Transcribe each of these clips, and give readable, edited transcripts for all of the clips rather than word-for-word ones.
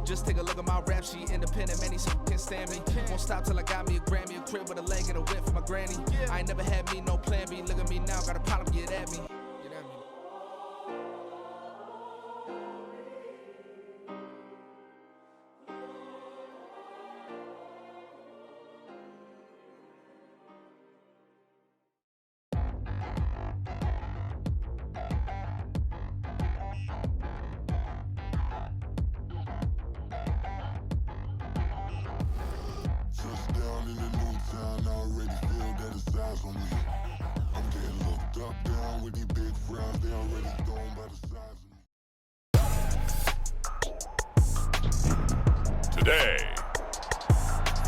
Just take a look at my rap sheet. Independent, man, these can't stand me. Won't stop till I got me a Grammy, a crib with a leg and a whip for my granny. I ain't never had me no plan B. Look at me now, got a problem, get at me. Today,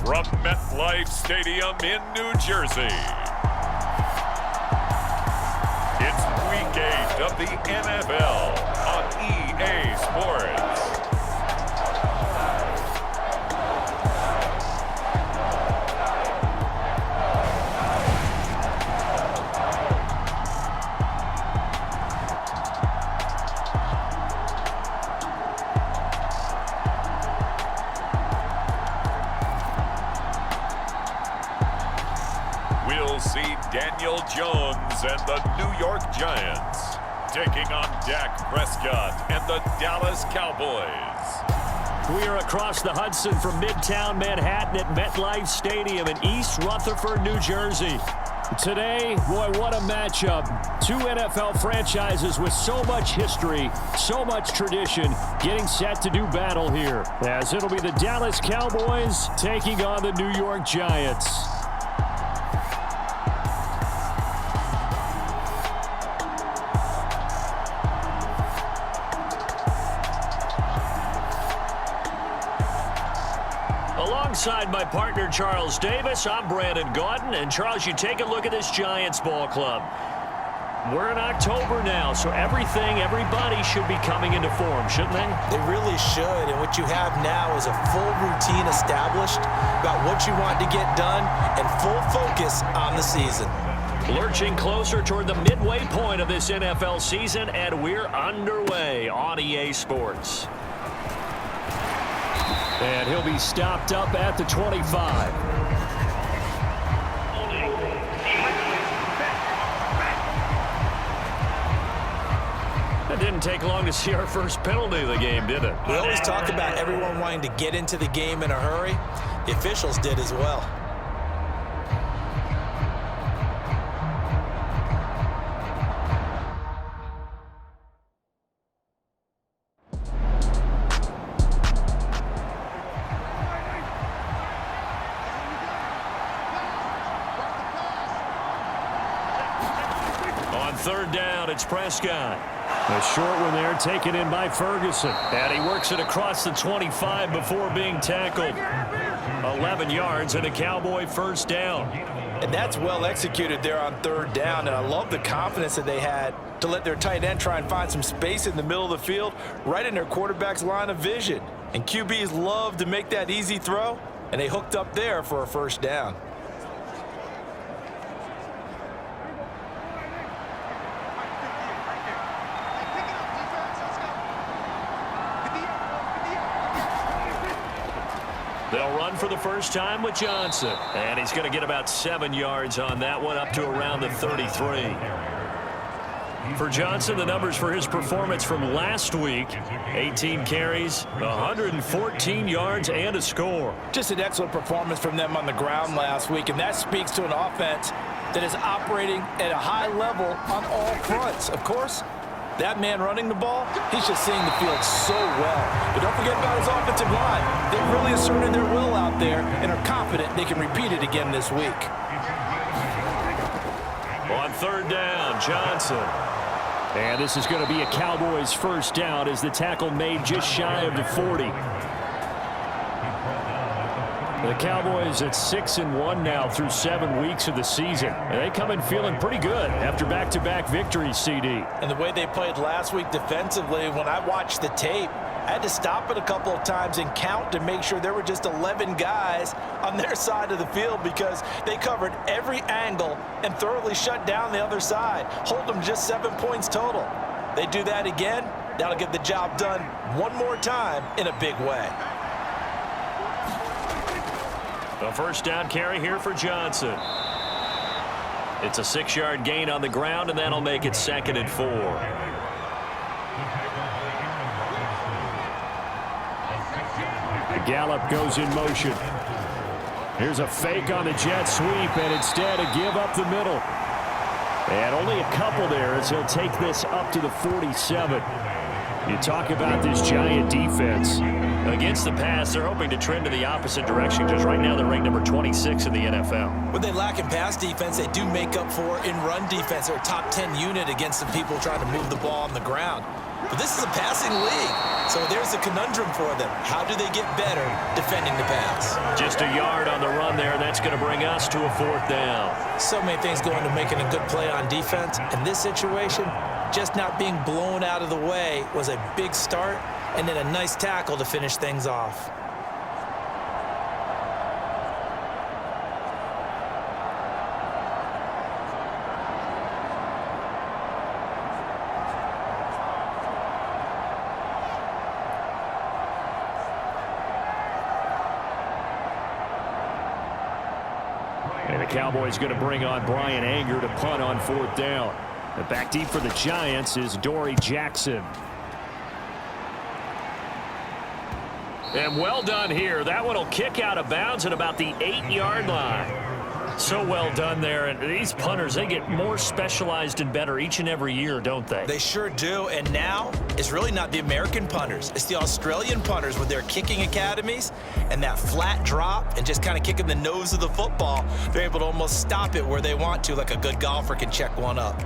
from MetLife Stadium in New Jersey, it's Week 8 of the NFL on EA Sports. We'll see Daniel Jones and the New York Giants taking on Dak Prescott and the Dallas Cowboys. We are across the Hudson from Midtown Manhattan at MetLife Stadium in East Rutherford, New Jersey. Today, boy, what a matchup. Two NFL franchises with so much history, so much tradition, getting set to do battle here, as it'll be the Dallas Cowboys taking on the New York Giants. Alongside my partner, Charles Davis, I'm Brandon Gaudin. And, Charles, you take a look at this Giants ball club. We're in October now, so everybody should be coming into form, shouldn't they? They really should, and what you have now is a full routine established about what you want to get done and full focus on the season. Lurching closer toward the midway point of this NFL season, and we're underway on EA Sports. And he'll be stopped up at the 25. It didn't take long to see our first penalty of the game, did it? We always talk about everyone wanting to get into the game in a hurry. The officials did as well. On third down, it's Prescott. A short one there, taken in by Ferguson. And he works it across the 25 before being tackled. 11 yards and a Cowboy first down. And that's well executed there on third down. And I love the confidence that they had to let their tight end try and find some space in the middle of the field, right in their quarterback's line of vision. And QBs love to make that easy throw, and they hooked up there for a first down. They'll run for the first time with Johnson. And he's going to get about 7 yards on that one, up to around the 33. For Johnson, the numbers for his performance from last week: 18 carries, 114 yards, and a score. Just an excellent performance from them on the ground last week, and that speaks to an offense that is operating at a high level on all fronts. Of course, that man running the ball, he's just seeing the field so well. But don't forget about his offensive line. They've really asserted their will out there and are confident they can repeat it again this week. On third down, Johnson. And this is going to be a Cowboys first down as the tackle made just shy of the 40. The Cowboys at 6-1 now through 7 weeks of the season. And they come in feeling pretty good after back-to-back victories, CD. And the way they played last week defensively, when I watched the tape, I had to stop it a couple of times and count to make sure there were just 11 guys on their side of the field, because they covered every angle and thoroughly shut down the other side, hold them just 7 points total. They do that again, That'll get the job done one more time in a big way. A first down carry here for Johnson. It's a 6-yard gain on the ground, and that'll make it 2nd and 4. Gallup goes in motion. Here's a fake on the jet sweep, and instead a give up the middle. And only a couple there as he'll take this up to the 47. You talk about this Giant defense. Against the pass, they're hoping to trend in the opposite direction because right now they're ranked number 26 in the NFL. When they lack in pass defense, they do make up for in run defense. They're a top 10 unit against the people trying to move the ball on the ground. But this is a passing league, so there's a conundrum for them. How do they get better defending the pass? Just a yard on the run there. That's going to bring us to a 4th down. So many things go into making a good play on defense. In this situation, just not being blown out of the way was a big start, and then a nice tackle to finish things off. And the Cowboys going to bring on Brian Anger to punt on 4th down. And back deep for the Giants is Dory Jackson. And well done here. That one will kick out of bounds at about the 8-yard line. So well done there. And these punters, they get more specialized and better each and every year, don't they? They sure do. And now it's really not the American punters. It's the Australian punters with their kicking academies and that flat drop and just kind of kicking the nose of the football. They're able to almost stop it where they want to, like a good golfer can check one up.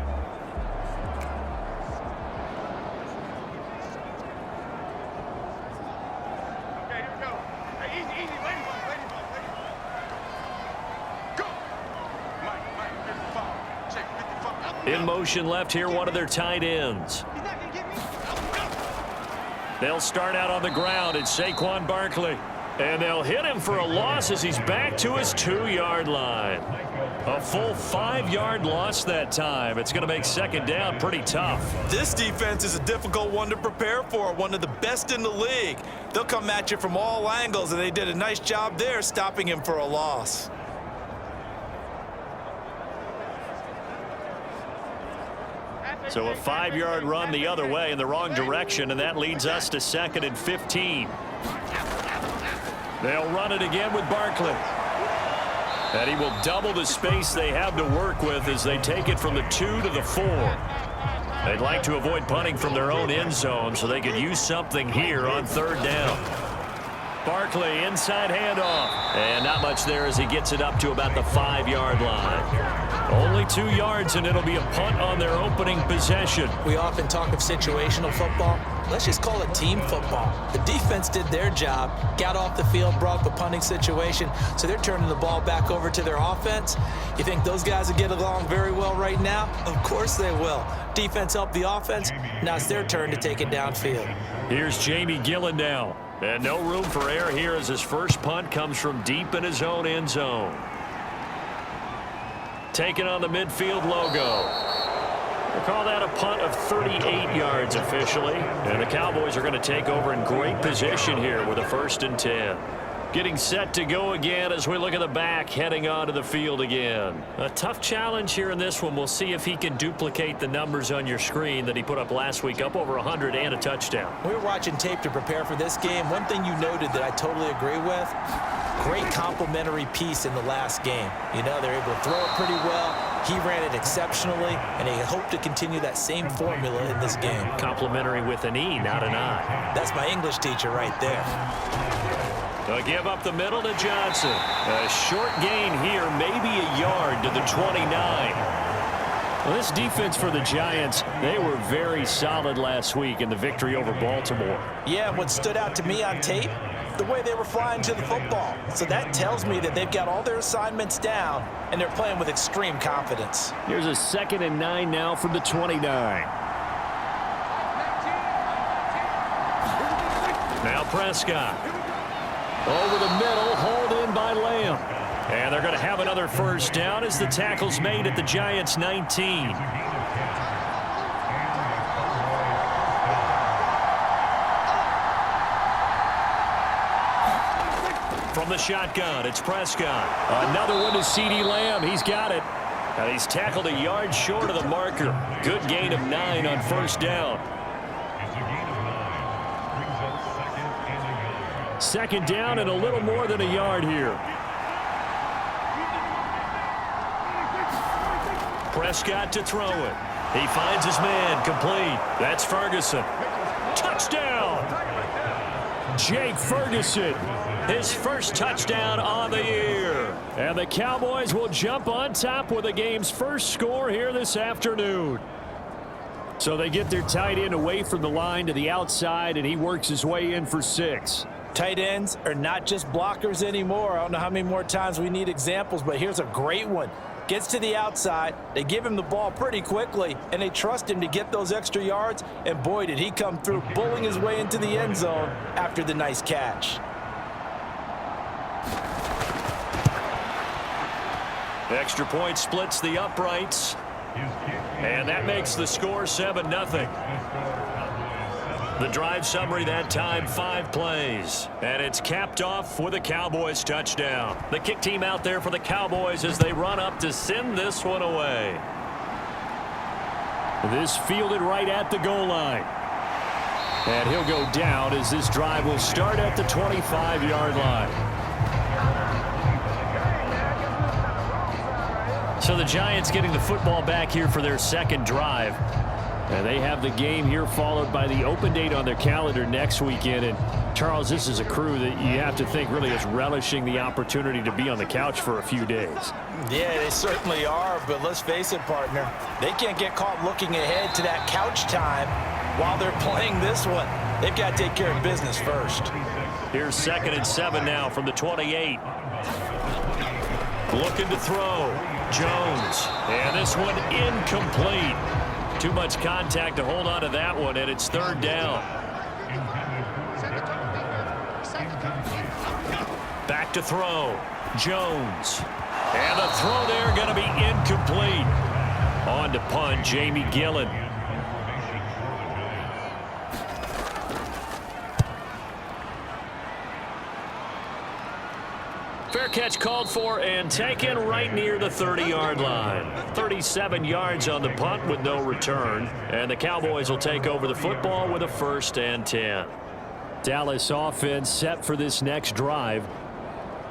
In motion left here, one of their tight ends. They'll start out on the ground. It's Saquon Barkley. And they'll hit him for a loss as he's back to his 2-yard line. A full 5-yard loss that time. It's going to make 2nd down pretty tough. This defense is a difficult one to prepare for, one of the best in the league. They'll come at you from all angles, and they did a nice job there stopping him for a loss. So a 5-yard run the other way in the wrong direction, and that leads us to 2nd and 15. They'll run it again with Barkley. And he will double the space they have to work with as they take it from the 2 to the 4. They'd like to avoid punting from their own end zone so they could use something here on 3rd down. Barkley, inside handoff. And not much there as he gets it up to about the 5-yard line. Only 2 yards, and it'll be a punt on their opening possession. We often talk of situational football. Let's just call it team football. The defense did their job, got off the field, brought up a punting situation, so they're turning the ball back over to their offense. You think those guys will get along very well right now? Of course they will. Defense helped the offense. Now it's their turn to take it downfield. Here's Jamie Gillen now. And no room for error here as his first punt comes from deep in his own end zone. Taking on the midfield logo. They call that a punt of 38 yards officially. And the Cowboys are going to take over in great position here with a 1st and 10. Getting set to go again as we look at the back, heading onto the field again. A tough challenge here in this one. We'll see if he can duplicate the numbers on your screen that he put up last week, up over 100 and a touchdown. We were watching tape to prepare for this game. One thing you noted that I totally agree with, great complimentary piece in the last game. You know, they're able to throw it pretty well. He ran it exceptionally, and they hope to continue that same formula in this game. Complimentary with an E, not an I. That's my English teacher right there. A give up the middle to Johnson. A short gain here, maybe a yard to the 29. Well, this defense for the Giants, they were very solid last week in the victory over Baltimore. Yeah, what stood out to me on tape, the way they were flying to the football. So that tells me that they've got all their assignments down, and they're playing with extreme confidence. Here's a 2nd and 9 now from the 29. Now Prescott. Over the middle, hauled in by Lamb. And they're going to have another 1st down as the tackle's made at the Giants' 19. From the shotgun, it's Prescott. Another one to CeeDee Lamb. He's got it. And he's tackled a yard short of the marker. Good gain of 9 on first down. Second down and a little more than a yard here. Prescott to throw it. He finds his man, complete. That's Ferguson. Touchdown! Jake Ferguson, his first touchdown on the year. And the Cowboys will jump on top with the game's first score here this afternoon. So they get their tight end away from the line to the outside, and he works his way in for 6. Tight ends are not just blockers anymore. I don't know how many more times we need examples, but here's a great one. Gets to the outside, they give him the ball pretty quickly, and they trust him to get those extra yards, and boy, did he come through, bulling his way into the end zone after the nice catch. Extra point splits the uprights, and that makes the score 7-0. The drive summary that time, 5 plays. And it's capped off with a Cowboys touchdown. The kick team out there for the Cowboys as they run up to send this one away. This fielded right at the goal line. And he'll go down as this drive will start at the 25-yard line. So the Giants getting the football back here for their second drive. And they have the game here followed by the open date on their calendar next weekend. And, Charles, this is a crew that you have to think really is relishing the opportunity to be on the couch for a few days. Yeah, they certainly are. But let's face it, partner, they can't get caught looking ahead to that couch time while they're playing this one. They've got to take care of business first. Here's 2nd and 7 now from the 28. Looking to throw. Jones. And this one incomplete. Too much contact to hold on to that one, and it's 3rd down. Back to throw. Jones. And the throw there going to be incomplete. On to punt, Jamie Gillen. Fair catch called for and taken right near the 30-yard line. 37 yards on the punt with no return. And the Cowboys will take over the football with a 1st and 10. Dallas offense set for this next drive.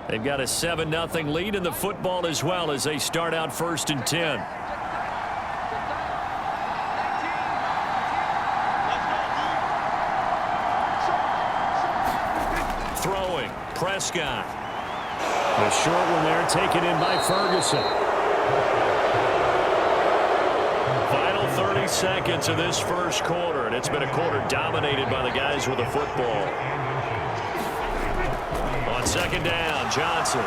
They've got a 7-0 lead in the football as well as they start out 1st and 10. Throwing. Prescott. A short one there taken in by Ferguson. Final 30 seconds of this first quarter, and it's been a quarter dominated by the guys with the football. On 2nd down, Johnson.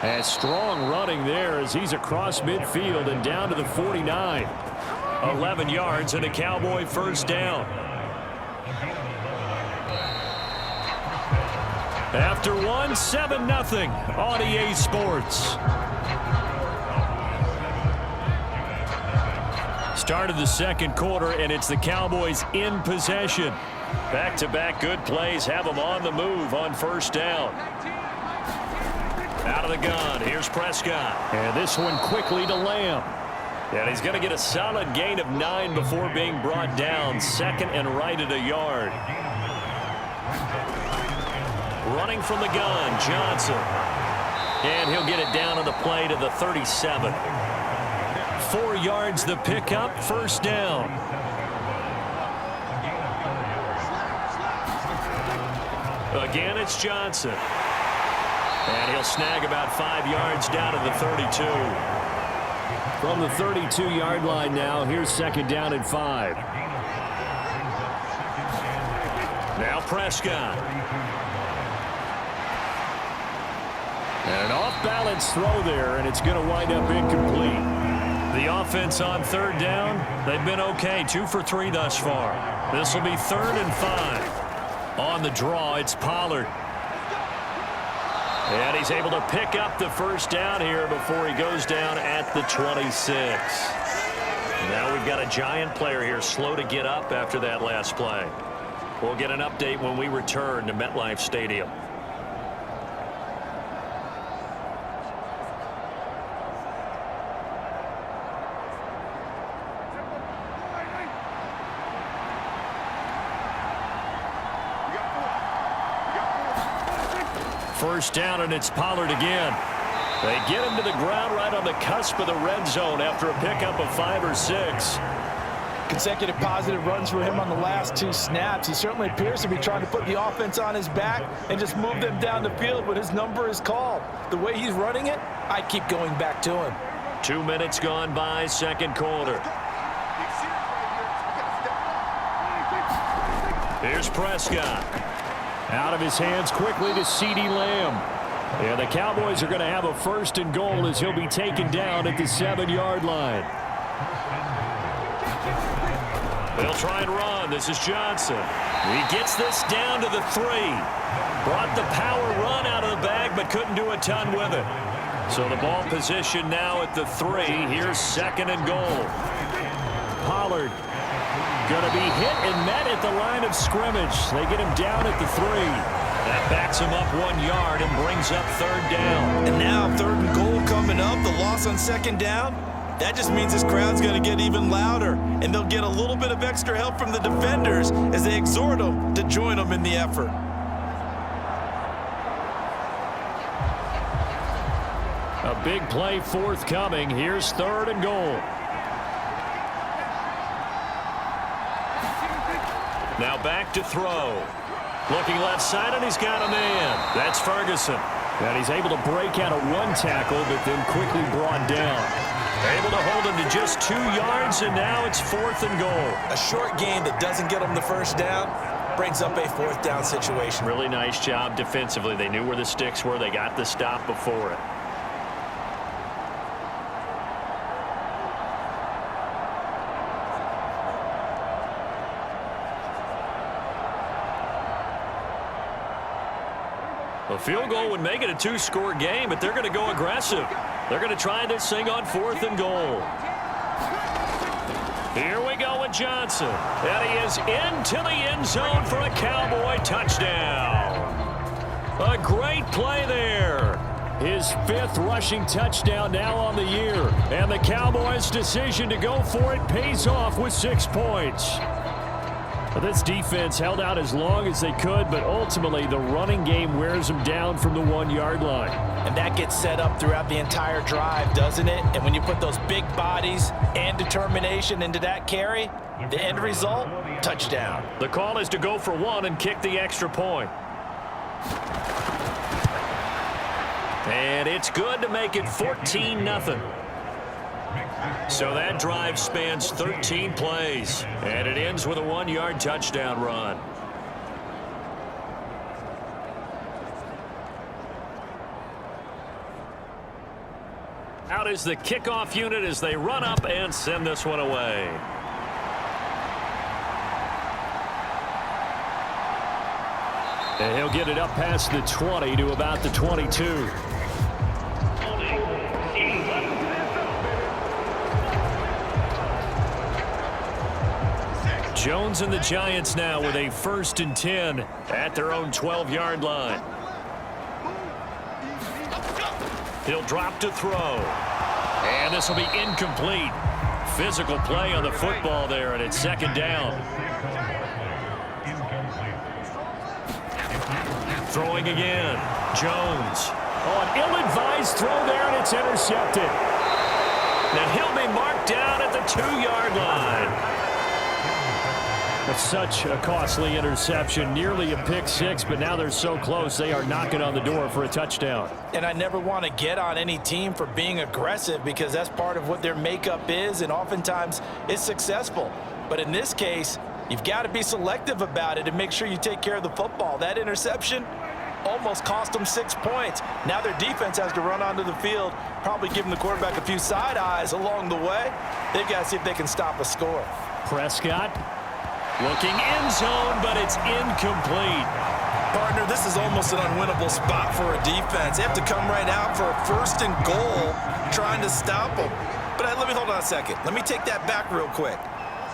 And strong running there as he's across midfield and down to the 49. 11 yards and a Cowboy 1st down. After 7-0 on EA Sports. Started the second quarter, and it's the Cowboys in possession. Back-to-back good plays have them on the move on 1st down. Out of the gun, here's Prescott. And this one quickly to Lamb. And he's going to get a solid gain of 9 before being brought down. 2nd and right at a yard. Running from the gun, Johnson. And he'll get it down on the play to the 37. 4 yards the pickup, 1st down. Again, it's Johnson. And he'll snag about 5 yards down to the 32. From the 32-yard line now, here's 2nd down and 5. Now Prescott. And an off-balance throw there, and it's going to wind up incomplete. The offense on 3rd down, they've been okay. 2 for 3 thus far. This will be 3rd and 5. On the draw, it's Pollard. And he's able to pick up the 1st down here before he goes down at the 26. Now we've got a Giant player here slow to get up after that last play. We'll get an update when we return to MetLife Stadium. first down, and it's Pollard again. They get him to the ground right on the cusp of the red zone after a pickup of 5 or 6. Consecutive positive runs for him on the last 2 snaps. He certainly appears to be trying to put the offense on his back and just move them down the field when his number is called. The way he's running it, I keep going back to him. 2 minutes gone by, second quarter. Here's Prescott. Out of his hands quickly to CeeDee Lamb. And the Cowboys are going to have a first and goal as he'll be taken down at the 7-yard line. They'll try and run. This is Johnson. He gets this down to the 3. Brought the power run out of the bag, but couldn't do a ton with it. So the ball position now at the 3. Here's second and goal. Pollard going to be hit and met at the line of scrimmage. They get him down at the 3. That backs him up 1 yard and brings up third down. And now third and goal coming up. The loss on second down. That just means this crowd's going to get even louder, and they'll get a little bit of extra help from the defenders as they exhort them to join them in the effort. A big play forthcoming. Here's third and goal. Now back to throw. Looking left side, and he's got a man. That's Ferguson. And he's able to break out of 1 tackle, but then quickly brought down. Able to hold him to just 2 yards, and now it's fourth and goal. A short gain that doesn't get them the first down brings up a fourth down situation. Really nice job defensively. They knew where the sticks were. They got the stop before it. A field goal would make it a 2-score game, but they're going to go aggressive. They're going to try this thing on fourth and goal. Here we go with Johnson. And he is into the end zone for a Cowboy touchdown. A great play there. His 5th rushing touchdown now on the year. And the Cowboys' decision to go for it pays off with 6 points. This defense held out as long as they could, but ultimately the running game wears them down from the 1-yard line. And that gets set up throughout the entire drive, doesn't it? And when you put those big bodies and determination into that carry, the end result, touchdown. The call is to go for 1 and kick the extra point. And it's good to make it 14-0. So that drive spans 13 plays, and it ends with a 1-yard touchdown run. Out is the kickoff unit as they run up and send this one away. And he'll get it up past the 20 to about the 22. Jones and the Giants now with a 1st and 10 at their own 12-yard line. He'll drop to throw. And this will be incomplete. Physical play on the football there, and it's second down. Throwing again. Jones. Oh, an ill-advised throw there, and it's intercepted. Now he'll be marked down at the 2-yard line. That's such a costly interception, nearly a pick 6, but now they're so close they are knocking on the door for a touchdown. And I never want to get on any team for being aggressive because that's part of what their makeup is, and oftentimes it's successful. But in this case, you've got to be selective about it and make sure you take care of the football. That interception almost cost them 6 points. Now their defense has to run onto the field, probably giving the quarterback a few side eyes along the way. They've got to see if they can stop a score. Prescott looking end zone, but it's incomplete. Partner, this is almost an unwinnable spot for a defense. They have to come right out for a 1st and goal trying to stop them. But let me hold on a second. Let me take that back real quick.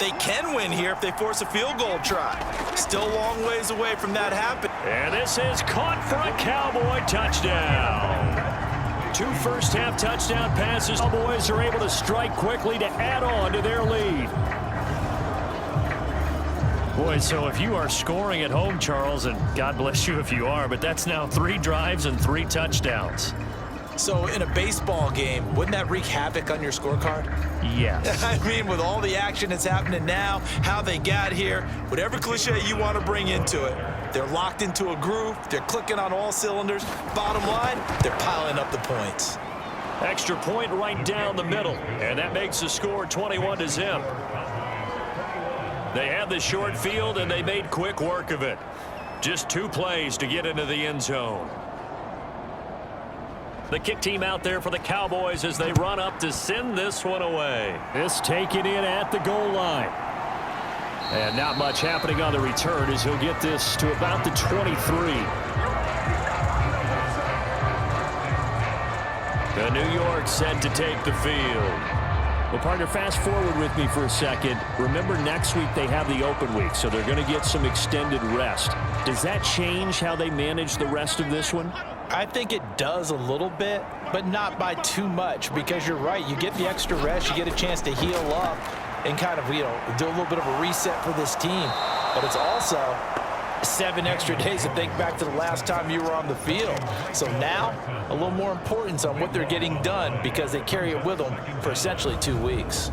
They can win here if they force a field goal try. Still a long ways away from that happening. And this is caught for a Cowboy touchdown. 2 first-half touchdown passes. Cowboys are able to strike quickly to add on to their lead. Boy, so if you are scoring at home, Charles, and God bless you if you are, but that's now 3 drives and 3 touchdowns. So in a baseball game, wouldn't that wreak havoc on your scorecard? Yes. I mean, with all the action that's happening now, how they got here, whatever cliche you want to bring into it, they're locked into a groove, they're clicking on all cylinders. Bottom line, they're piling up the points. Extra point right down the middle, and that makes the score 21-0. They have the short field, and they made quick work of it. Just 2 plays to get into the end zone. The kick team out there for the Cowboys as they run up to send this one away. This taken in at the goal line. And not much happening on the return as he'll get this to about the 23. The New York set to take the field. Well, partner, fast forward with me for a second. Remember, next week they have the open week, so they're going to get some extended rest. Does that change how they manage the rest of this one? I think it does a little bit, but not by too much, because you're right. You get the extra rest, you get a chance to heal up and kind of, do a little bit of a reset for this team. But it's also 7 extra days to think back to the last time you were on the field. So now, a little more importance on what they're getting done because they carry it with them for essentially 2 weeks.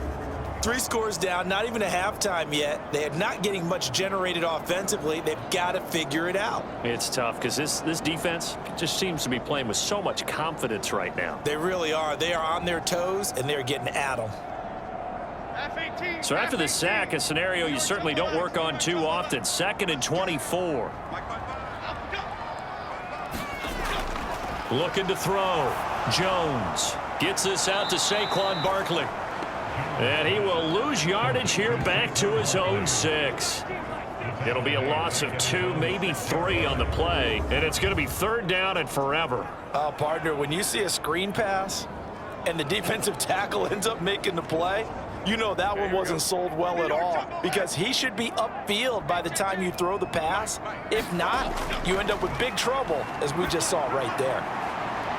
3 scores down, not even a halftime yet. They are not getting much generated offensively. They've got to figure it out. It's tough because this defense just seems to be playing with so much confidence right now. They really are. They are on their toes, and they're getting at them. So after the sack, a scenario you certainly don't work on too often. 2nd and 24. Looking to throw. Jones gets this out to Saquon Barkley. And he will lose yardage here back to his own 6. It'll be a loss of 2, maybe 3 on the play. And it's going to be 3rd down and forever. Oh, partner, when you see a screen pass and the defensive tackle ends up making the play, you know that one wasn't sold well at all because he should be upfield by the time you throw the pass. If not, you end up with big trouble, as we just saw right there.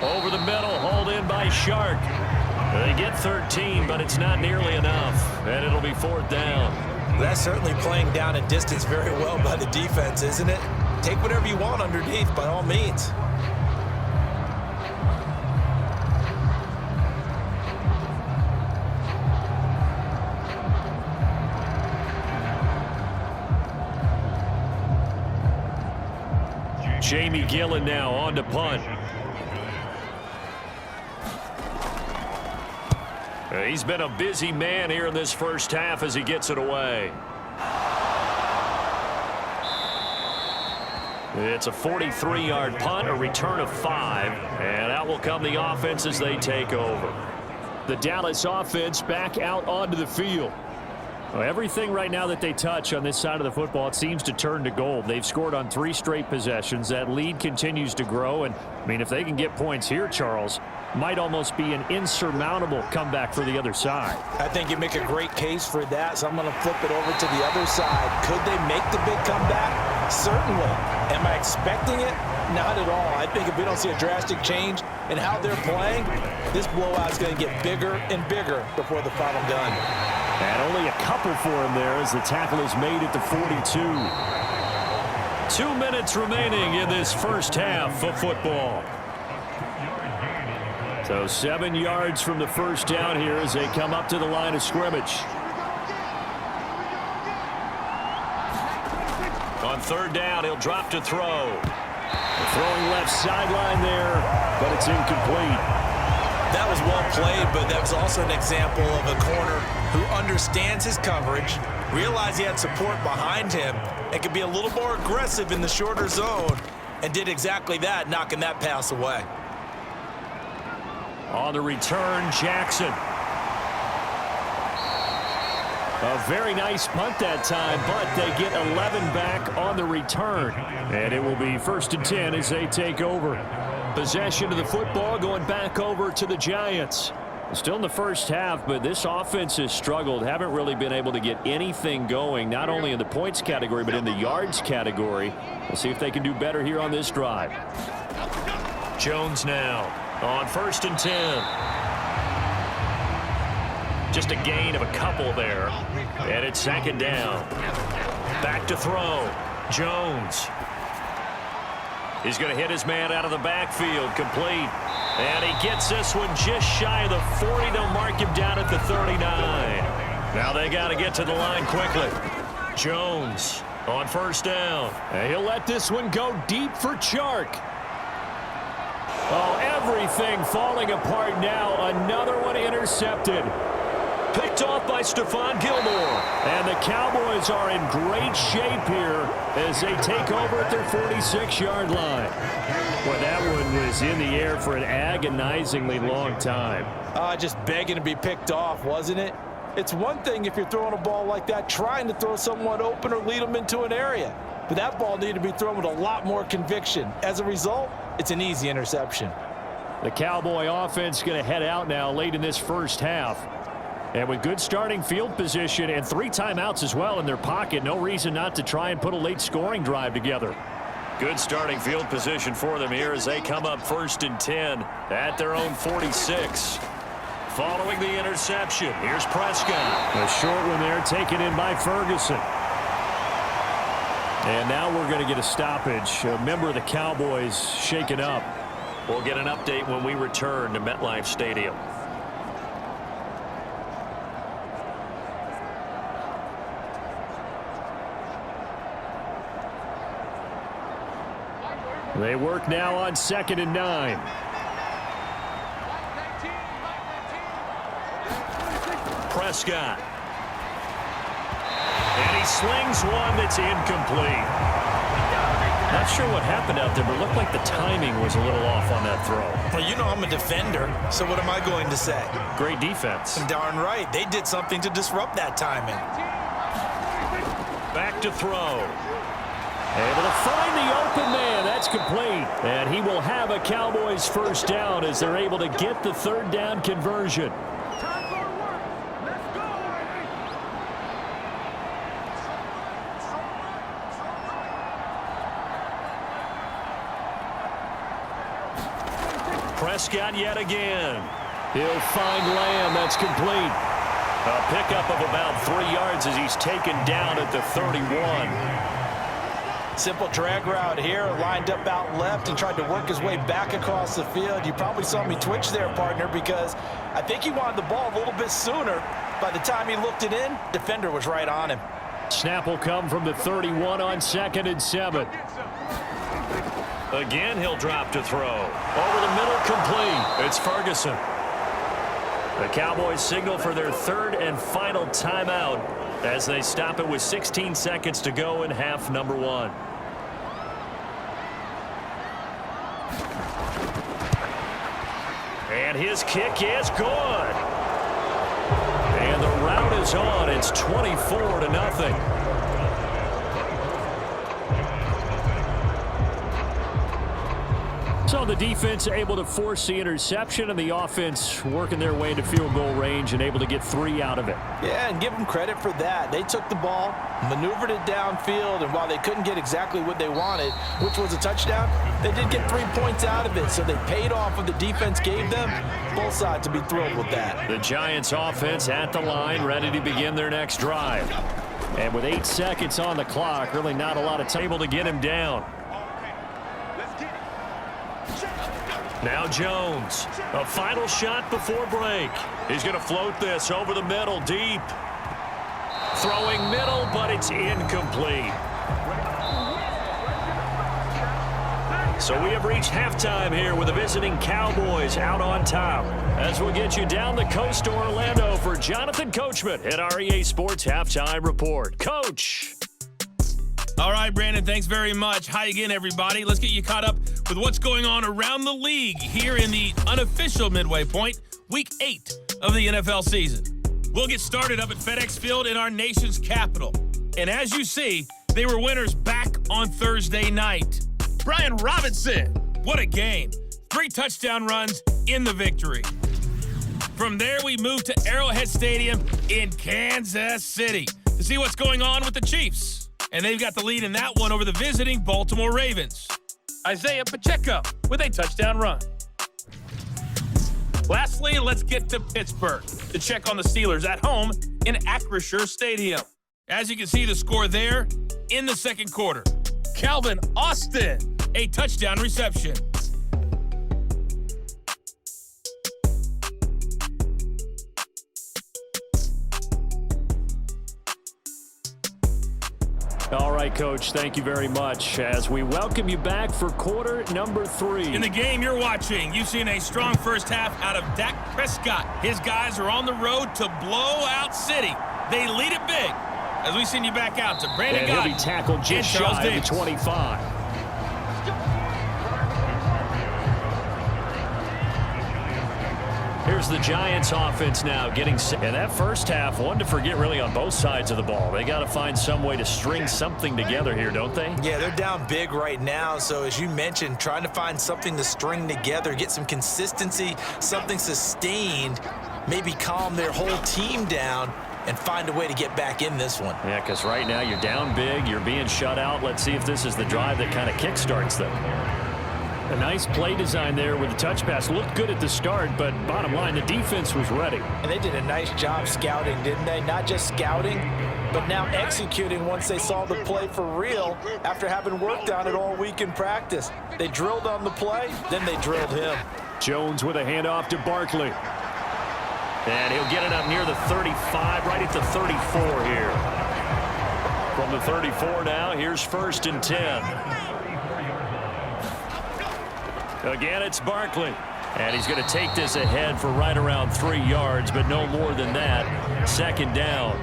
Over the middle, hauled in by Shark. They get 13, but it's not nearly enough, and it'll be 4th down. That's certainly playing down and distance very well by the defense, isn't it? Take whatever you want underneath, by all means. Jamie Gillen now on to punt. He's been a busy man here in this first half as he gets it away. It's a 43-yard punt, a return of 5, and out will come the offense as they take over. The Dallas offense back out onto the field. Well, everything right now that they touch on this side of the football, it seems to turn to gold. They've scored on 3 straight possessions. That lead continues to grow, and I mean, if they can get points here, Charles, might almost be an insurmountable comeback for the other side. I think you make a great case for that, so I'm going to flip it over to the other side. Could they make the big comeback? Certainly. Am I expecting it? Not at all. I think if we don't see a drastic change in how they're playing, this blowout is going to get bigger and bigger before the final gun. And only a couple for him there as the tackle is made at the 42. 2 minutes remaining in this first half of football. So 7 yards from the first down here as they come up to the line of scrimmage. On 3rd down, he'll drop to throw. Throwing left sideline there, but it's incomplete. That was well played, but that was also an example of a corner who understands his coverage, realized he had support behind him, and could be a little more aggressive in the shorter zone, and did exactly that, knocking that pass away. On the return, Jackson. A very nice punt that time, but they get 11 back on the return. And it will be 1st and 10 as they take over. Possession of the football going back over to the Giants. Still in the first half, but this offense has struggled. Haven't really been able to get anything going, not only in the points category, but in the yards category. We'll see if they can do better here on this drive. Jones now on 1st and 10. Just a gain of a couple there. And it's 2nd down. Back to throw. Jones. He's going to hit his man out of the backfield. Complete. And he gets this one just shy of the 40. They'll mark him down at the 39. Now they got to get to the line quickly. Jones on first down. And he'll let this one go deep for Chark. Oh, everything falling apart now. Another one intercepted. Picked off by Stephon Gilmore. And the Cowboys are in great shape here as they take over at their 46-yard line. Well, that one was in the air for an agonizingly long time. Just begging to be picked off, wasn't it? It's one thing if you're throwing a ball like that, trying to throw someone open or lead them into an area. But that ball needed to be thrown with a lot more conviction. As a result, it's an easy interception. The Cowboy offense going to head out now late in this first half. And with good starting field position and 3 timeouts as well in their pocket, no reason not to try and put a late scoring drive together. Good starting field position for them here as they come up 1st and 10 at their own 46. Following the interception, here's Prescott. A short one there taken in by Ferguson. And now we're going to get a stoppage. A member of the Cowboys shaken up. We'll get an update when we return to MetLife Stadium. They work now on 2nd and 9. Prescott. And he slings one that's incomplete. Not sure what happened out there, but it looked like the timing was a little off on that throw. Well, you know I'm a defender, so what am I going to say? Great defense. Darn right. They did something to disrupt that timing. Back to throw. Able to find the open man. That's complete. And he will have a Cowboys first down as they're able to get the 3rd down conversion. Prescott yet again. He'll find Lamb. That's complete. A pickup of about 3 yards as he's taken down at the 31. Simple drag route here, lined up out left and tried to work his way back across the field. You probably saw me twitch there, partner, because I think he wanted the ball a little bit sooner. By the time he looked it in, defender was right on him. Snap will come from the 31 on 2nd and 7. Again, he'll drop to throw. Over the middle, complete. It's Ferguson. The Cowboys signal for their 3rd and final timeout as they stop it with 16 seconds to go in half number 1. And his kick is good. And the route is on. It's 24-0. So the defense able to force the interception, and the offense working their way into field goal range and able to get 3 out of it. Yeah, and give them credit for that. They took the ball, maneuvered it downfield, and while they couldn't get exactly what they wanted, which was a touchdown, they did get 3 points out of it, so they paid off what the defense gave them. Both sides to be thrilled with that. The Giants offense at the line, ready to begin their next drive. And with 8 seconds on the clock, really not a lot of time to get him down. Now Jones, a final shot before break. He's going to float this over the middle, deep. Throwing middle, but it's incomplete. So we have reached halftime here with the visiting Cowboys out on top. As we'll get you down the coast to Orlando for Jonathan Coachman at our EA Sports Halftime Report. Coach. All right, Brandon, thanks very much. Hi again, everybody. Let's get you caught up with what's going on around the league here in the unofficial midway point, Week 8 of the NFL season. We'll get started up at FedEx Field in our nation's capital. And as you see, they were winners back on Thursday night. Brian Robinson, what a game. 3 touchdown runs in the victory. From there, we move to Arrowhead Stadium in Kansas City to see what's going on with the Chiefs. And they've got the lead in that one over the visiting Baltimore Ravens. Isaiah Pacheco with a touchdown run. Lastly, let's get to Pittsburgh to check on the Steelers at home in Acrisure Stadium. As you can see the score there, in the second quarter. Calvin Austin, a touchdown reception. All right, Coach, thank you very much as we welcome you back for quarter number 3. In the game you're watching, you've seen a strong first half out of Dak Prescott. His guys are on the road to blow out City. They lead it big. As we send you back out to Brandon And he'll Godden be tackled just shy of the 25. Here's the Giants offense now getting set. And that first half, one to forget really on both sides of the ball. They got to find some way to string something together here, don't they? Yeah, they're down big right now. So as you mentioned, trying to find something to string together, get some consistency, something sustained, maybe calm their whole team down and find a way to get back in this one. Yeah, because right now you're down big, you're being shut out. Let's see if this is the drive that kind of kickstarts them. A nice play design there with the touch pass. Looked good at the start, but bottom line, the defense was ready. And they did a nice job scouting, didn't they? Not just scouting, but now executing once they saw the play for real after having worked on it all week in practice. They drilled on the play, then they drilled him. Jones with a handoff to Barkley. And he'll get it up near the 35, right at the 34 here. From the 34 now, here's 1st and 10. Again, it's Barkley. And he's going to take this ahead for right around 3 yards, but no more than that. 2nd down.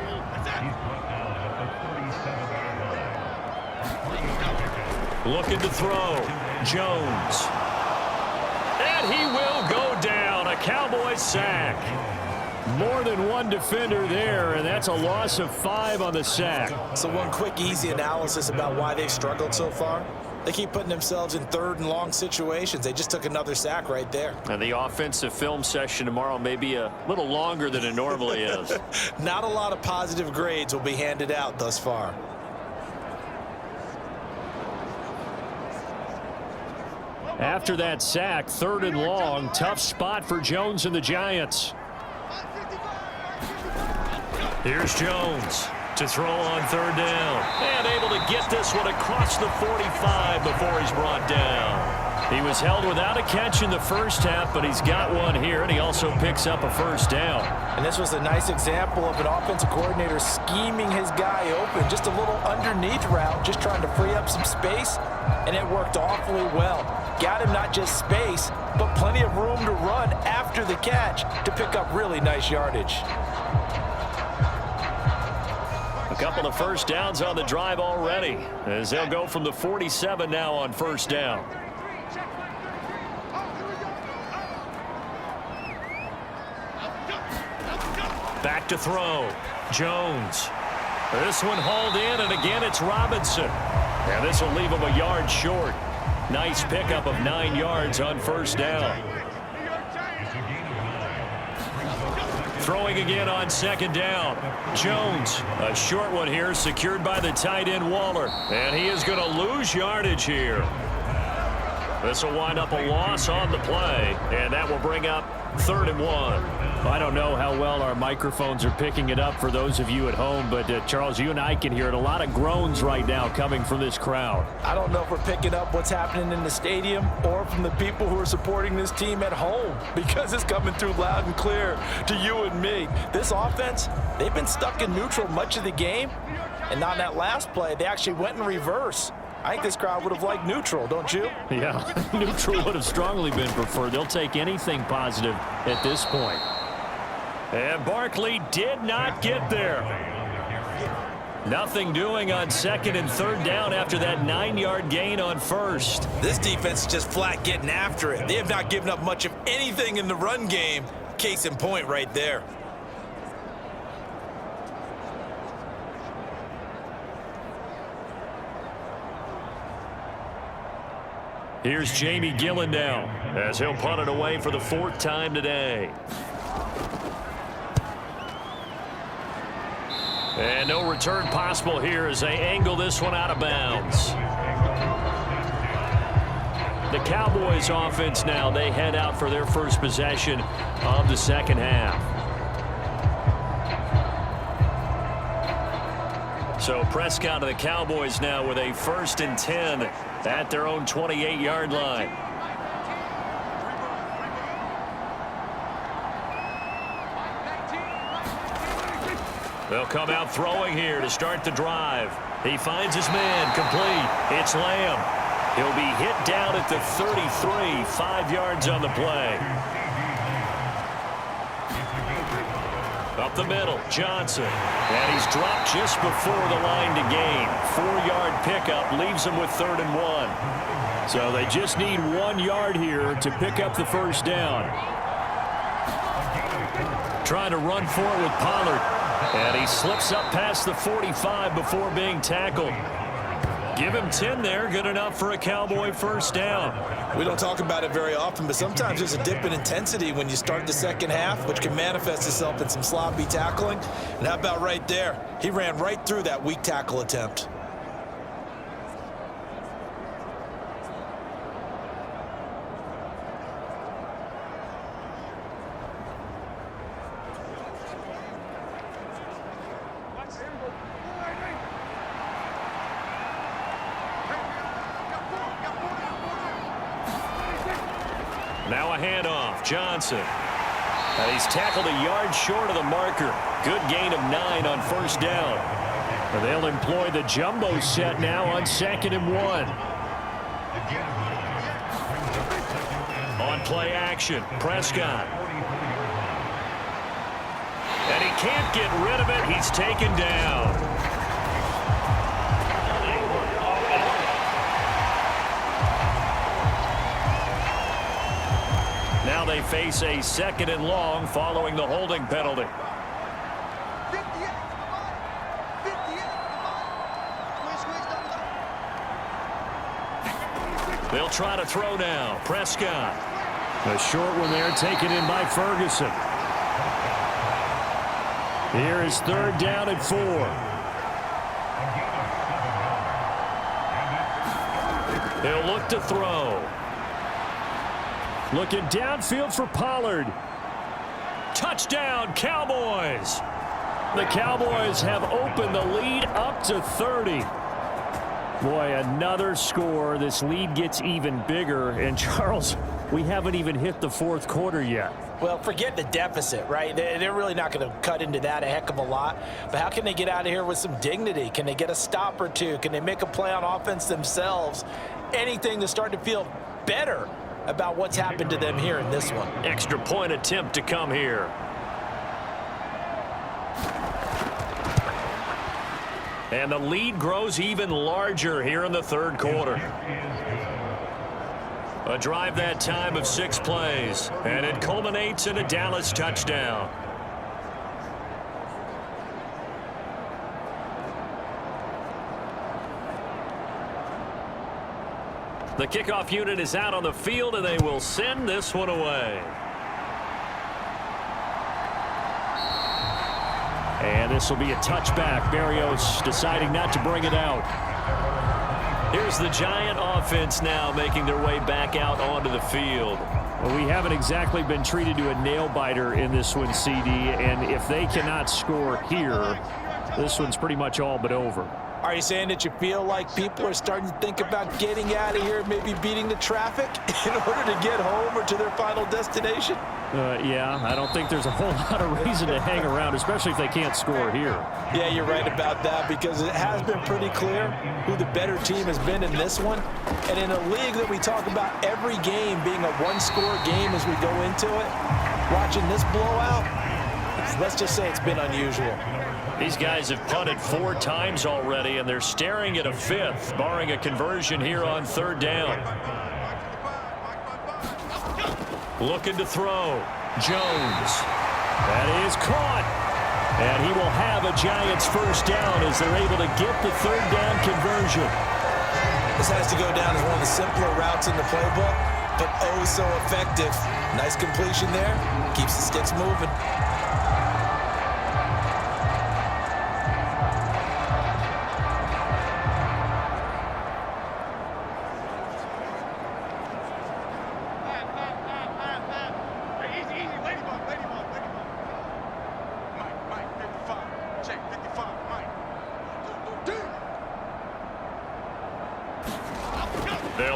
Looking to throw. Jones. And he will go down. A Cowboys sack. More than one defender there, and that's a loss of 5 on the sack. So one quick, easy analysis about why they've struggled so far. They keep putting themselves in 3rd and long situations. They just took another sack right there. And the offensive film session tomorrow may be a little longer than it normally is. Not a lot of positive grades will be handed out thus far. After that sack, 3rd and long, tough spot for Jones and the Giants. Here's Jones to throw on 3rd down. And able to get this one across the 45 before he's brought down. He was held without a catch in the first half, but he's got one here, and he also picks up a 1st down. And this was a nice example of an offensive coordinator scheming his guy open. Just a little underneath route, just trying to free up some space, and it worked awfully well. Got him not just space, but plenty of room to run after the catch to pick up really nice yardage. A couple of 1st downs on the drive already, as they'll go from the 47 now on 1st down. Back to throw. Jones. This one hauled in, and again it's Robinson. And this will leave him a yard short. Nice pickup of 9 yards on 1st down. Throwing again on 2nd down. Jones, a short one here, secured by the tight end Waller. And he is going to lose yardage here. This will wind up a loss on the play, and that will bring up 3rd and 1. I don't know how well our microphones are picking it up for those of you at home, but Charles, you and I can hear it. A lot of groans right now coming from this crowd. I don't know if we're picking up what's happening in the stadium or from the people who are supporting this team at home, because it's coming through loud and clear to you and me. This offense, they've been stuck in neutral much of the game, and on that last play, they actually went in reverse. I think this crowd would have liked neutral, don't you? Yeah, neutral would have strongly been preferred. They'll take anything positive at this point. And Barkley did not get there. Nothing doing on 2nd and 3rd down after that 9-yard gain on 1st. This defense is just flat getting after it. They have not given up much of anything in the run game. Case in point right there. Here's Jamie Gillen now, as he'll punt it away for the 4th time today. And no return possible here as they angle this one out of bounds. The Cowboys offense now, they head out for their first possession of the 2nd half. So Prescott and the Cowboys now with a 1st and 10 at their own 28-yard line. They'll come out throwing here to start the drive. He finds his man, complete. It's Lamb. He'll be hit down at the 33, 5 yards on the play. Up the middle, Johnson. And he's dropped just before the line to gain. 4-yard pickup leaves him with 3rd and 1. So they just need 1 yard here to pick up the first down. Trying to run for it with Pollard. And he slips up past the 45 before being tackled. Give him 10 there, good enough for a Cowboy first down. We don't talk about it very often, but sometimes there's a dip in intensity when you start the second half, which can manifest itself in some sloppy tackling. And how about right there? He ran right through that weak tackle attempt. Now a handoff, Johnson. And he's tackled a yard short of the marker. Good gain of 9 on first down. And they'll employ the jumbo set now on 2nd and 1. On play action, Prescott. And he can't get rid of it. He's taken down. Now they face a 2nd and long following the holding penalty. They'll try to throw now. Prescott. A short one there taken in by Ferguson. Here is 3rd down and 4. He'll look to throw. Looking downfield for Pollard. Touchdown, Cowboys. The Cowboys have opened the lead up to 30. Boy, another score. This lead gets even bigger. And, Charles, we haven't even hit the 4th quarter yet. Well, forget the deficit, right? They're really not going to cut into that a heck of a lot. But how can they get out of here with some dignity? Can they get a stop or two? Can they make a play on offense themselves? Anything to start to feel better about what's happened to them here in this one. Extra point attempt to come here. And the lead grows even larger here in the 3rd quarter. A drive that time of 6 plays, and it culminates in a Dallas touchdown. The kickoff unit is out on the field, and they will send this one away. And this will be a touchback. Berrios deciding not to bring it out. Here's the Giant offense now making their way back out onto the field. Well, we haven't exactly been treated to a nail-biter in this one, CD, and if they cannot score here, this one's pretty much all but over. Are you saying that you feel like people are starting to think about getting out of here, maybe beating the traffic in order to get home or to their final destination? Yeah, I don't think there's a whole lot of reason to hang around, especially if they can't score here. Yeah, you're right about that, because it has been pretty clear who the better team has been in this one. And in a league that we talk about every game being a one-score game as we go into it, watching this blowout, let's just say it's been unusual. These guys have punted 4 times already, and they're staring at a 5th, barring a conversion here on 3rd down. Looking to throw. Jones. That is caught. And he will have a Giants first down as they're able to get the 3rd down conversion. This has to go down as one of the simpler routes in the playbook, but oh so effective. Nice completion there. Keeps the sticks moving.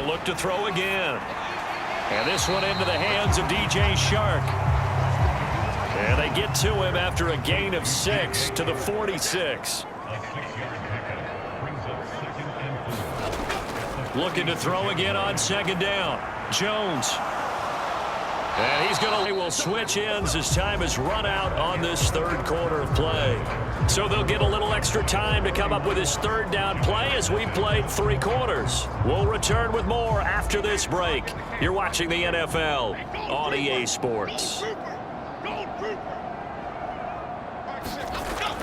They'll look to throw again. And this one into the hands of DJ Shark. And they get to him after a gain of 6 to the 46. Looking to throw again on second down. Jones. And he's going to will switch ends as time has run out on this third quarter of play. So they'll get a little extra time to come up with his third down play as we've played 3 quarters. We'll return with more after this break. You're watching the NFL on EA Sports.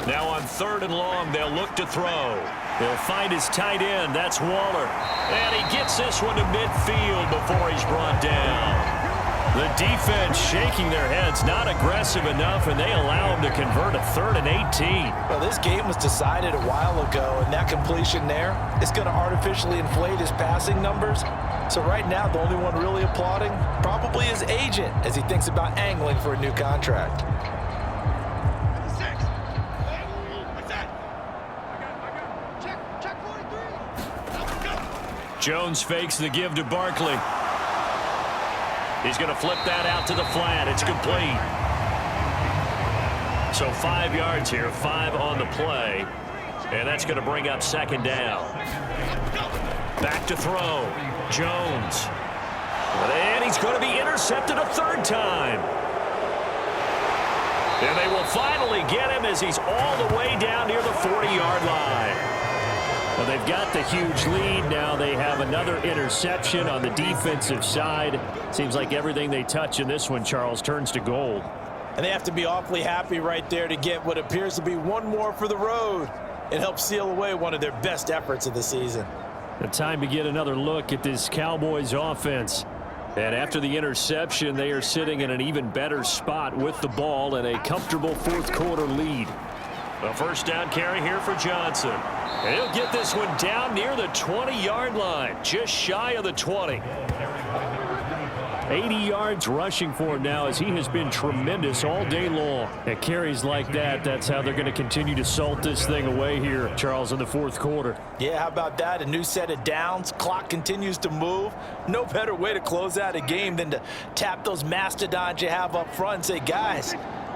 Now on 3rd and long, they'll look to throw. They'll find his tight end. That's Waller. And he gets this one to midfield before he's brought down. The defense shaking their heads, not aggressive enough, and they allow him to convert a 3rd and 18. Well, this game was decided a while ago, and that completion there is going to artificially inflate his passing numbers. So right now, the only one really applauding probably his agent as he thinks about angling for a new contract. Jones fakes the give to Barkley. He's going to flip that out to the flat. It's complete. So 5 yards here, 5 on the play. And that's going to bring up second down. Back to throw. Jones. And he's going to be intercepted a 3rd time. And they will finally get him as he's all the way down near the 40-yard line. Well, they've got the huge lead now. They have another interception on the defensive side. Seems like everything they touch in this one, Charles, turns to gold. And they have to be awfully happy right there to get what appears to be one more for the road. It helps seal away one of their best efforts of the season. The time to get another look at this Cowboys offense. And after the interception, they are sitting in an even better spot with the ball and a comfortable 4th quarter lead. A first down carry here for Johnson. And he'll get this one down near the 20-yard line, just shy of the 20. 80 yards rushing for him now as he has been tremendous all day long. At carries like that, that's how they're going to continue to salt this thing away here, Charles, in the 4th quarter. Yeah, how about that? A new set of downs. Clock continues to move. No better way to close out a game than to tap those mastodons you have up front and say, guys,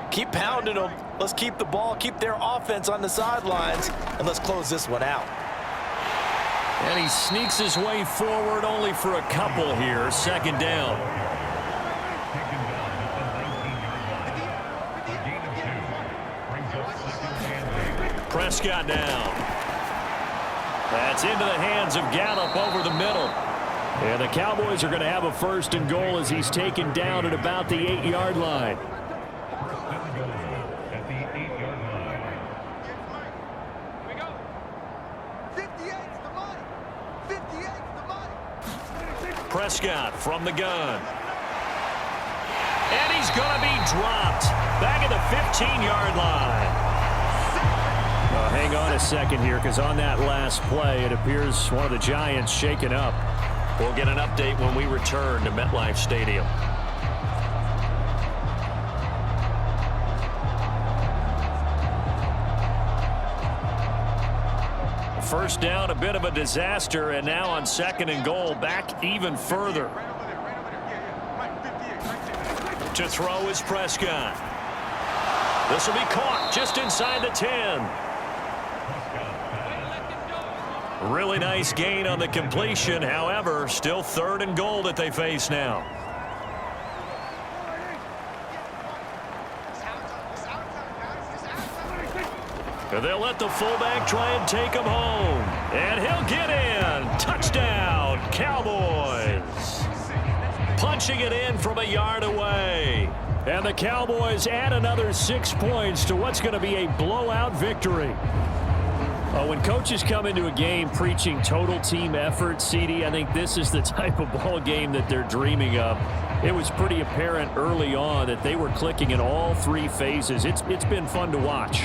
keep pounding them. Let's keep the ball, keep their offense on the sidelines, and let's close this one out. And he sneaks his way forward only for a couple here. Second down. Prescott now. That's into the hands of Gallup over the middle. And the Cowboys are going to have a 1st and goal as he's taken down at about the 8-yard line. Prescott from the gun. And he's going to be dropped back at the 15-yard line. Hang on a second here, because on that last play, it appears one of the Giants shaken up. We'll get an update when we return to MetLife Stadium. First down, a bit of a disaster, and now on 2nd and goal, back even further. To throw is Prescott. This will be caught just inside the 10. Really nice gain on the completion. However, still 3rd and goal that they face now. And they'll let the fullback try and take him home. And he'll get in. Touchdown, Cowboys. Punching it in from a yard away. And the Cowboys add another 6 points to what's going to be a blowout victory. When coaches come into a game preaching total team effort, CD, I think this is the type of ball game that they're dreaming of. It was pretty apparent early on that they were clicking in all 3 phases. It's been fun to watch.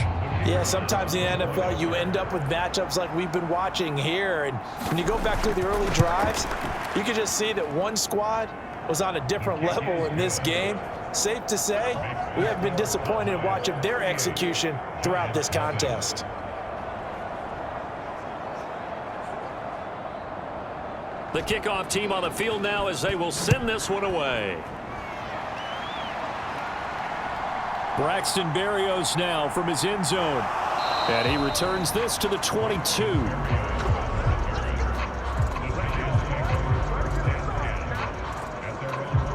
Yeah, sometimes in the NFL you end up with matchups like we've been watching here. And when you go back to the early drives, you can just see that one squad was on a different level in this game. Safe to say, we have been disappointed in watching their execution throughout this contest. The kickoff team on the field now as they will send this one away. Braxton Berrios now from his end zone. And he returns this to the 22.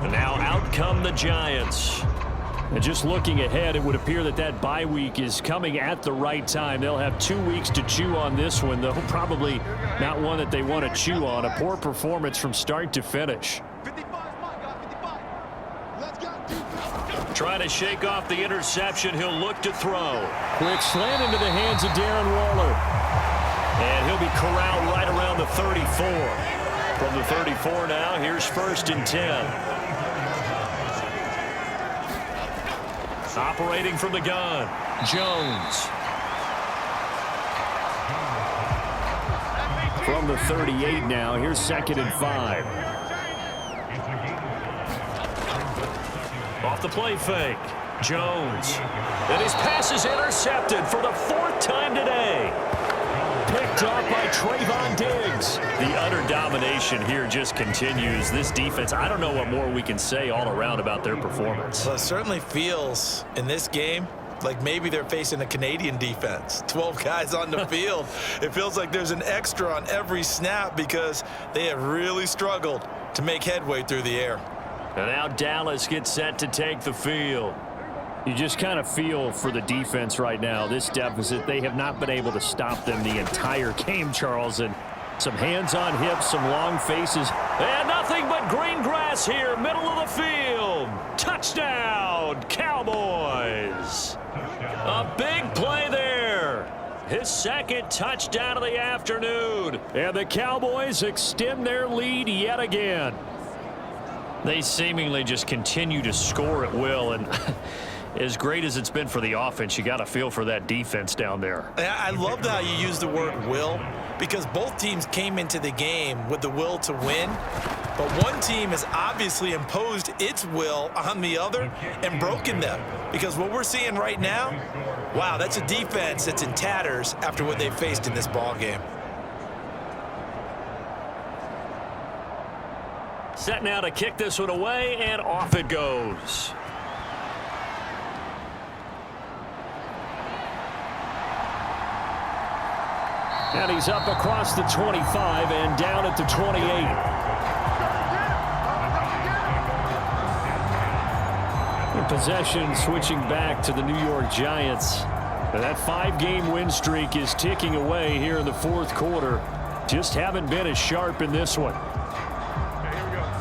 And now out come the Giants. And just looking ahead, it would appear that that bye week is coming at the right time. They'll have 2 weeks to chew on this one, though probably not one that they want to chew on. A poor performance from start to finish. Trying to shake off the interception. He'll look to throw. Quick slant into the hands of Darren Waller. And he'll be corralled right around the 34. From the 34 now, here's 1st and 10. Operating from the gun, Jones. From the 38 now, here's 2nd and 5. Off the play fake, Jones. And his pass is intercepted for the 4th time today. Picked up by Trayvon Diggs. The utter domination here just continues. This defense, I don't know what more we can say all around about their performance. Well, it certainly feels in this game like maybe they're facing a Canadian defense. 12 guys on the field. It feels like there's an extra on every snap because they have really struggled to make headway through the air. And now Dallas gets set to take the field. You just kind of feel for the defense right now, this deficit. They have not been able to stop them the entire game, Charles. And some hands on hips, some long faces. And nothing but green grass here, middle of the field. Touchdown, Cowboys. A big play there. His 2nd touchdown of the afternoon. And the Cowboys extend their lead yet again. They seemingly just continue to score at will. And as great as it's been for the offense, you got to feel for that defense down there. I love how you use the word will, because both teams came into the game with the will to win. But one team has obviously imposed its will on the other and broken them. Because what we're seeing right now, wow, that's a defense that's in tatters after what they faced in this ball game. Set now to kick this one away, and off it goes. And he's up across the 25 and down at the 28. Possession switching back to the New York Giants. And that 5-game win streak is ticking away here in the 4th quarter. Just haven't been as sharp in this one.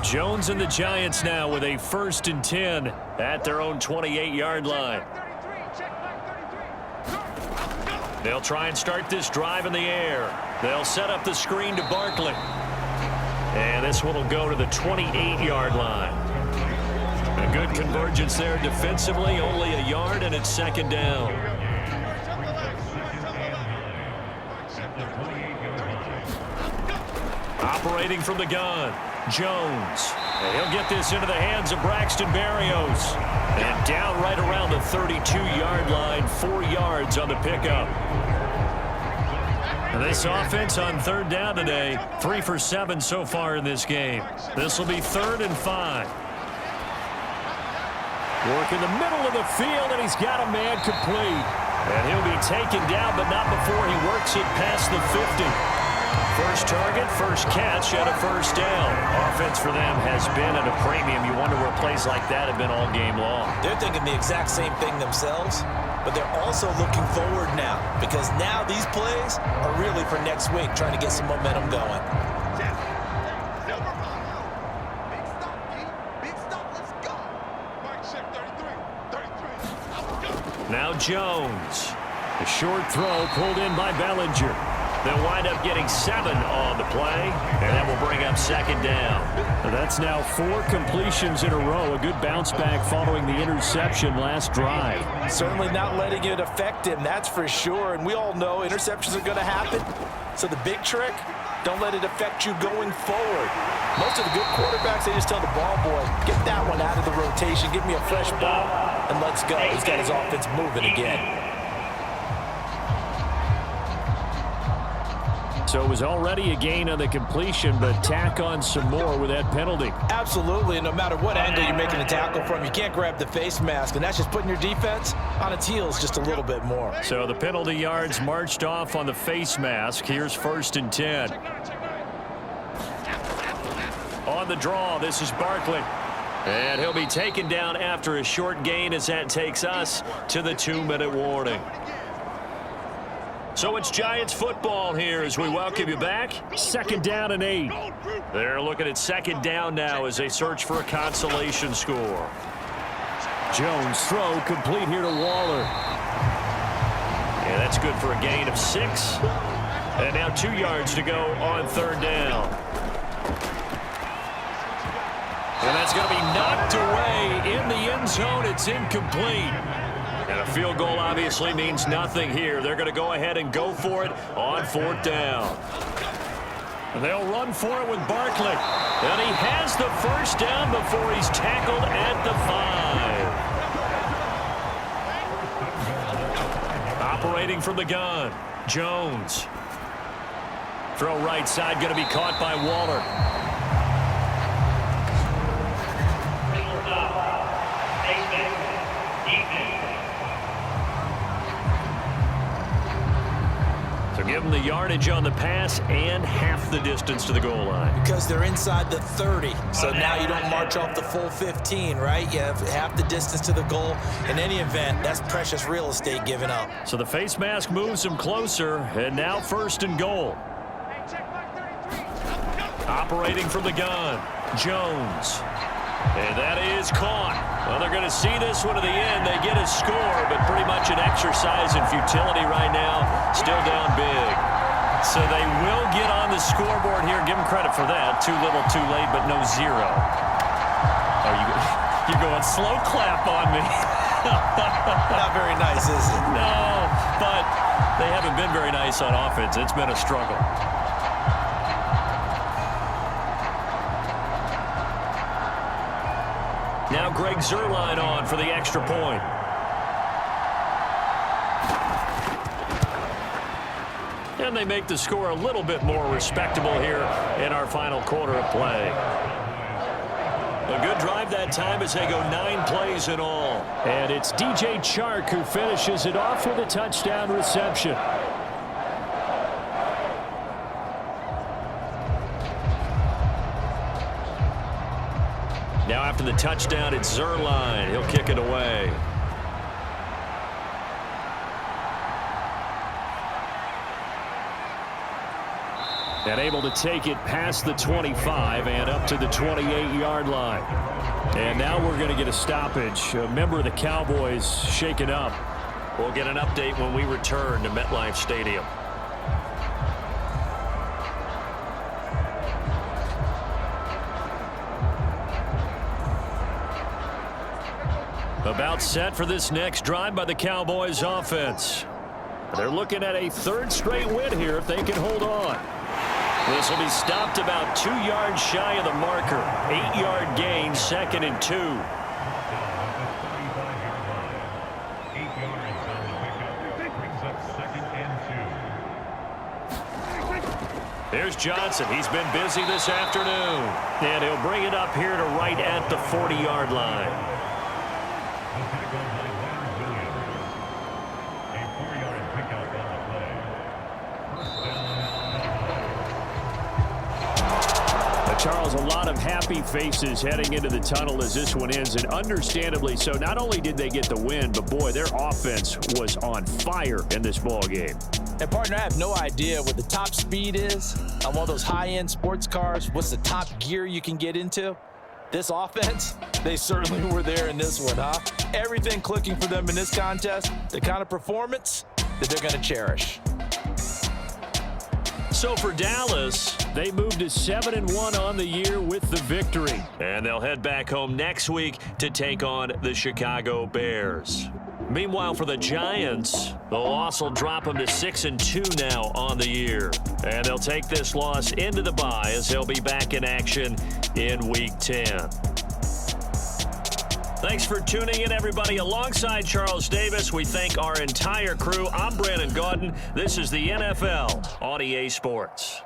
Jones and the Giants now with a 1st and 10 at their own 28-yard line. They'll try and start this drive in the air. They'll set up the screen to Barkley. And this one will go to the 28-yard line. A good convergence there defensively, only a yard, and it's 2nd down. Operating from the gun, Jones. And he'll get this into the hands of Braxton Berrios. And down right around the 32-yard line, 4 yards on the pickup. And this offense on 3rd down today, 3 for 7 so far in this game. This will be 3rd and 5. Work in the middle of the field, and he's got a man complete. And he'll be taken down, but not before he works it past the 50. First target, first catch, and a 1st down. Offense for them has been at a premium. You wonder where plays like that have been all game long. They're thinking the exact same thing themselves, but they're also looking forward now, because now these plays are really for next week, trying to get some momentum going. Now Jones. A short throw pulled in by Bellinger. They'll wind up getting 7 on the play, and that will bring up 2nd down. That's now 4 completions in a row. A good bounce back following the interception last drive. Certainly not letting it affect him, that's for sure. And we all know interceptions are going to happen. So the big trick, don't let it affect you going forward. Most of the good quarterbacks, they just tell the ball boy, get that one out of the rotation, give me a fresh ball, and let's go. He's got his offense moving again. So it was already a gain on the completion, but tack on some more with that penalty. Absolutely. No matter what angle you're making the tackle from, you can't grab the face mask, and that's just putting your defense on its heels just a little bit more. So the penalty yards marched off on the face mask. Here's 1st and 10. On the draw, this is Barkley. And he'll be taken down after a short gain as that takes us to the 2-minute warning. So it's Giants football here as we welcome you back. 2nd down and 8. They're looking at 2nd down now as they search for a consolation score. Jones throw complete here to Waller. And that's good for a gain of 6. And now 2 yards to go on 3rd down. And that's going to be knocked away in the end zone. It's incomplete. And a field goal obviously means nothing here. They're going to go ahead and go for it on 4th down. And they'll run for it with Barkley. And he has the 1st down before he's tackled at the 5. Operating from the gun, Jones. Throw right side, going to be caught by Waller. Give them the yardage on the pass and half the distance to the goal line. Because they're inside the 30, so now you don't march off the full 15, right? You have half the distance to the goal. In any event, that's precious real estate given up. So the face mask moves them closer, and now 1st and goal. Operating from the gun, Jones. And that is caught. Well, they're going to see this one to the end. They get a score, but pretty much an exercise in futility right now. Still down big. So they will get on the scoreboard here. Give them credit for that. Too little, too late, but no 0. Oh, you're going slow clap on me. Not very nice, is it? No, but they haven't been very nice on offense. It's been a struggle. Now Greg Zuerlein on for the extra point. And they make the score a little bit more respectable here in our final quarter of play. A good drive that time as they go 9 plays in all. And it's DJ Chark who finishes it off with a touchdown reception. Now after the touchdown, it's Zuerlein. He'll kick it away. And able to take it past the 25 and up to the 28-yard line. And now we're going to get a stoppage. A member of the Cowboys shaken up. We'll get an update when we return to MetLife Stadium. About set for this next drive by the Cowboys offense. They're looking at a 3rd straight win here if they can hold on. This will be stopped about 2 yards shy of the marker. 8-yard gain, 2nd and 2. There's Johnson. He's been busy this afternoon. And he'll bring it up here to right at the 40-yard line. Charles, a lot of happy faces heading into the tunnel as this one ends, and understandably so. Not only did they get the win, but boy, their offense was on fire in this ball game. And partner, I have no idea what the top speed is on one of those high-end sports cars. What's the top gear you can get into? This offense, they certainly were there in this one, huh? Everything clicking for them in this contest, the kind of performance that they're going to cherish. So for Dallas, they moved to 7-1 on the year with the victory. And they'll head back home next week to take on the Chicago Bears. Meanwhile, for the Giants, the loss will drop them to 6-2 now on the year. And they'll take this loss into the bye as they'll be back in action in Week 10. Thanks for tuning in, everybody. Alongside Charles Davis, we thank our entire crew. I'm Brandon Gaudin. This is the NFL on EA Sports.